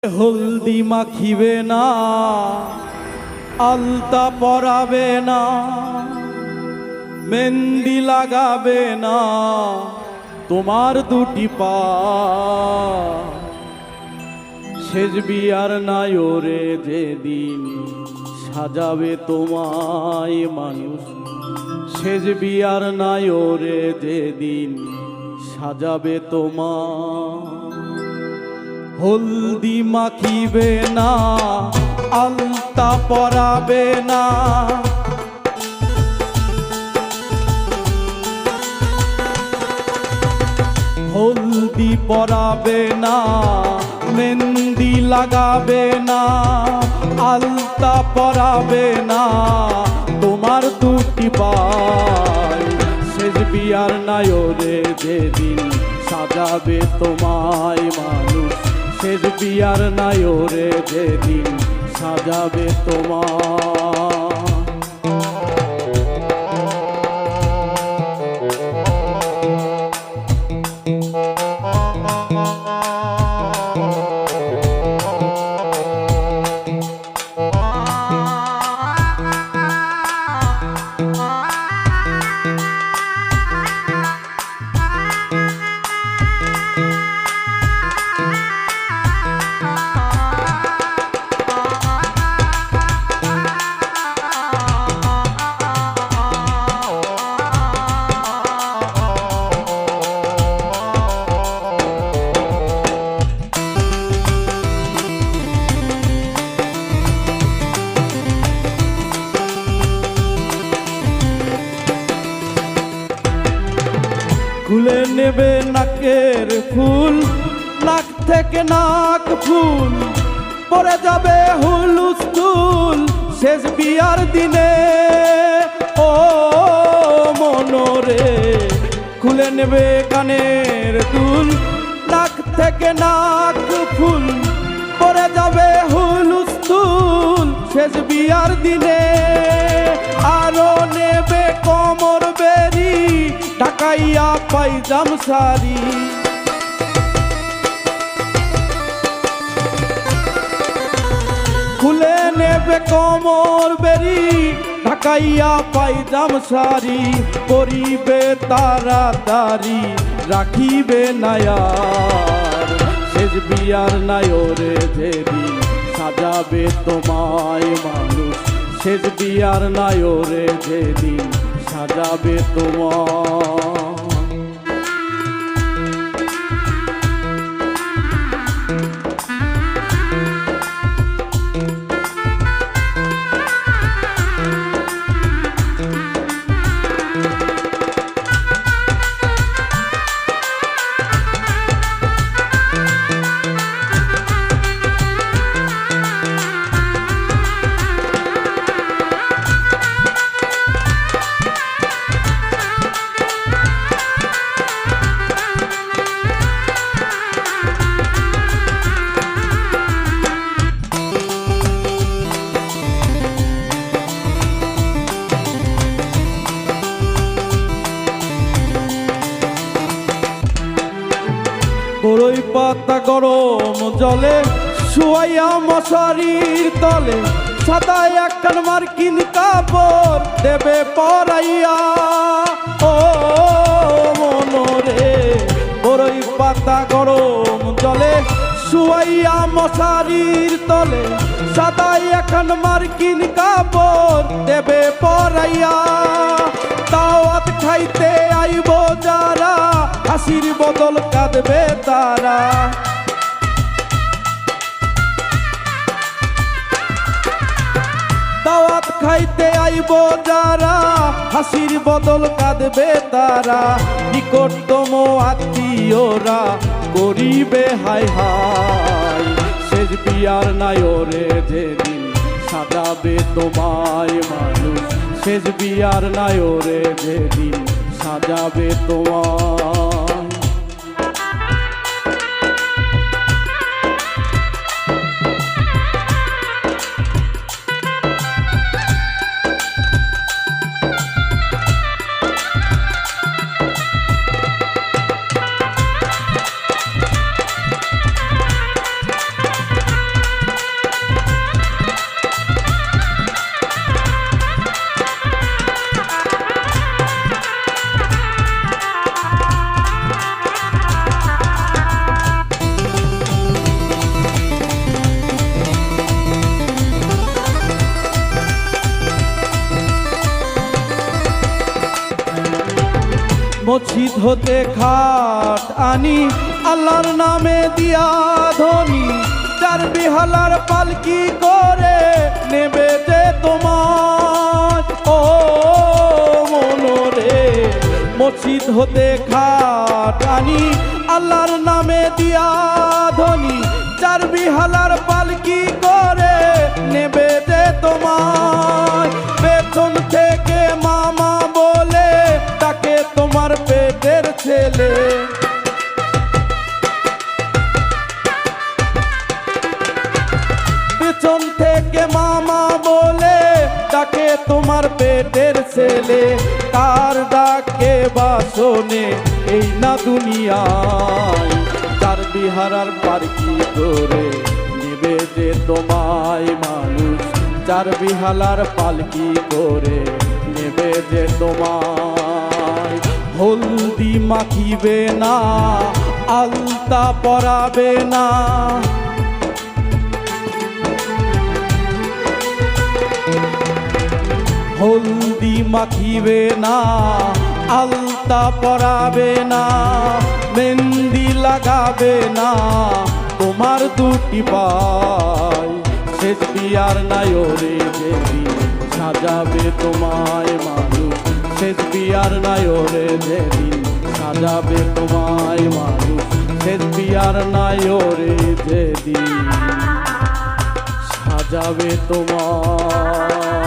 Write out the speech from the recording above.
হলদি মাখিবে না, আলতা পরাবে না, মেহেন্দি লাগাবে না, তোমার দুটি পা শেষ বিয়ার নায়রে যেদিন সাজাবে তোমায় মানুষ, শেষ বিয়ার নায়রে যেদিন সাজাবে তোমায়। হলদি মাখিবে না, আলতা পরাবে না, হলদি পরাবে না, মেহেন্দি লাগাবে না, আলতা পরাবে না, তোমার দুটি পায় শেষ বিয়ার নায়রে যেদিন সাজাবে তোমায় মানুষ, শেষ বিয়ার নায়রে যেদিন সাজাবে তোমায়। খুলে নেবে নাকের ফুল, নাক থেকে নাক ফুল পরে যাবে হুলস্থুল শেষ বিয়ার দিনে। ও মনরে খুলে নেবে কানের দুল, নাক থেকে নাক ফুল পরে যাবে হুলস্থুল শেষ বিয়ার দিনে। আরো নেবে কোমর বেরি, ঢাকাইয়া পাইজাম শাড়ি, খুলে নেবে কোমর বেরি, ঢাকাইয়া পাইজাম শাড়ি, পরিবে তাড়াতাড়ি রাখিবে নায়ার শেষ বিয়ার নায়রে যেদিন সাজাবে তোমায় মানুষ, শেষ বিয়ার নায়রে যেদিন সাজাবে তোমায়। বড়ই পাতা গরম জলে শুয়াইয়া মশারির তলে, সাদা একখান মার্কিন কাপড় দেবে পরাইয়া। ও মনরে বড়ই পাতা গরম জলে শুয়াইয়া মশারির তলে, সাদা একখান মার্কিন কাপড় দেবে পরাইয়া। দাওয়াত খাইতে আইব যারা, হাসির বদল কাঁদবে তারা, দাওয়াত খাইতে আইব যারা, হাসির বদল কাঁদবে তারা, নিকটতম আত্মীয়রা করিবে হাই হাই শেষ বিয়ার নায়রে যেদিন সাজাবে তোমায় মানুষ, শেষ বিয়ার নায়রে যেদিন সাজাবে তোমায়। মসজিদ হতে খাট আনি আল্লাহর নামে দিয়া ধনি চার বিহালার পালকি করে নেবে যে তোমার ও মনরে মসজিদ হতে খাট আনি আল্লাহর নামে দিয়া ধনি চার বিহালার পালকি করে নেবে যে তোমার পেছন থেকে মামা বলে তাকে তোমার পেটের ছেলে পেছন থেকে মামা বলে তাকে তোমার পেটের ছেলে তার ডাকে বাসনে এই না দুনিয়ায় চার বিহারার পালকি করে নেবে যে তোমায় মানুষ চার বিহালার পালকি করে নেবে যে তোমায় হলদি মাখিবে না আলতা পরাবে না হলদি মাখিবে না আলতা পরাবে না মেহেন্দি লাগাবে না তোমার দুটি পায় শেষ বিয়ার নায়রে যেদিন সাজাবে তোমায় মানুষ শেষ বিয়ার নায়রে যেদিন সাজাবে তোমায় মানুষ শেষ বিয়ার নায়রে যেদিন সাজাবে তোমায়